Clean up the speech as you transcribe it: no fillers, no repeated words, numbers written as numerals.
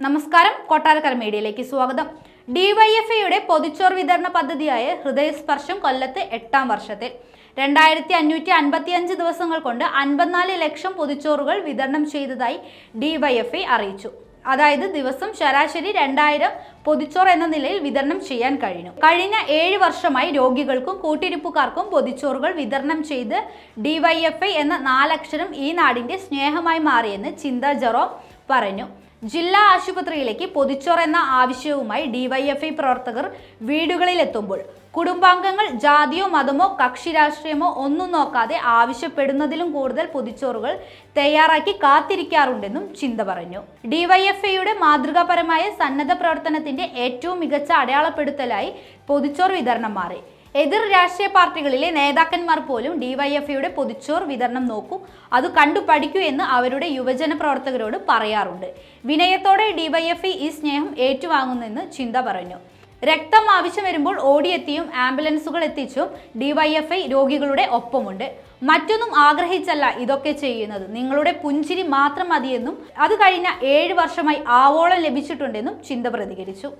നമസ്കാരം, കൊട്ടാരക്കര മീഡിയയിലേക്ക് സ്വാഗതം. ഡിവൈഎഫ്ഐയുടെ പൊതിച്ചോറ് വിതരണ പദ്ധതിയായ ഹൃദയസ്പർശം കൊല്ലത്ത് 8ാം വർഷത്തിൽ 2555 ദിവസങ്ങൾ കൊണ്ട് 54 ലക്ഷം പൊതിച്ചോറുകൾ വിതരണം ചെയ്തതായി ഡിവൈഎഫ്ഐ അറിയിച്ചു. അതായത് ദിവസം ശരാശരി 2000 പൊതിച്ചോറ് എന്ന നിലയിൽ വിതരണം ചെയ്യാൻ കഴിഞ്ഞു. കഴിഞ്ഞ 7 വർഷമായി രോഗികൾക്കും കൂട്ടിരിപ്പുകാർക്കും പൊതിച്ചോറുകൾ വിതരണം ചെയ്ത് ഡിവൈഎഫ്ഐ എന്ന 4 അക്ഷരം ഈ നാടിന്റെ സ്നേഹമായി മാറിയെന്ന് ചിന്ത ജെറോം പറഞ്ഞു. ജില്ലാ ആശുപത്രിയിലേക്ക് പൊതിച്ചോറ് എന്ന ആവശ്യവുമായി ഡിവൈഎഫ്ഐ പ്രവർത്തകർ വീടുകളിലെത്തുമ്പോൾ കുടുംബാംഗങ്ങൾ ജാതിയോ മതമോ കക്ഷി രാഷ്ട്രീയമോ ഒന്നും നോക്കാതെ ആവശ്യപ്പെടുന്നതിലും കൂടുതൽ പൊതിച്ചോറുകൾ തയ്യാറാക്കി കാത്തിരിക്കാറുണ്ടെന്നും ചിന്ത പറഞ്ഞു. ഡിവൈഎഫ്ഐയുടെ മാതൃകാപരമായ സന്നദ്ധ പ്രവർത്തനത്തിന്റെ ഏറ്റവും മികച്ച അടയാളപ്പെടുത്തലായി പൊതിച്ചോറ് വിതരണം മാറി. എതിർ രാഷ്ട്രീയ പാർട്ടികളിലെ നേതാക്കന്മാർ പോലും ഡിവൈഎഫ്ഐയുടെ പൊതിച്ചോറ് വിതരണം നോക്കൂ, അത് കണ്ടു പഠിക്കൂ എന്ന് അവരുടെ യുവജന പ്രവർത്തകരോട് പറയാറുണ്ട്. വിനയത്തോടെ ഡിവൈഎഫ്ഐ ഈ സ്നേഹം ഏറ്റുവാങ്ങുന്നെന്ന് ചിന്ത പറഞ്ഞു. രക്തം ആവശ്യം വരുമ്പോൾ ഓടിയെത്തിയും ആംബുലൻസുകൾ എത്തിച്ചും ഡിവൈഎഫ്ഐ രോഗികളുടെ ഒപ്പമുണ്ട്. മറ്റൊന്നും ആഗ്രഹിച്ചല്ല ഇതൊക്കെ ചെയ്യുന്നത്, നിങ്ങളുടെ പുഞ്ചിരി മാത്രം മതിയെന്നും അത് കഴിഞ്ഞ 7 വർഷമായി ആവോളം ലഭിച്ചിട്ടുണ്ടെന്നും ചിന്ത പ്രതികരിച്ചു.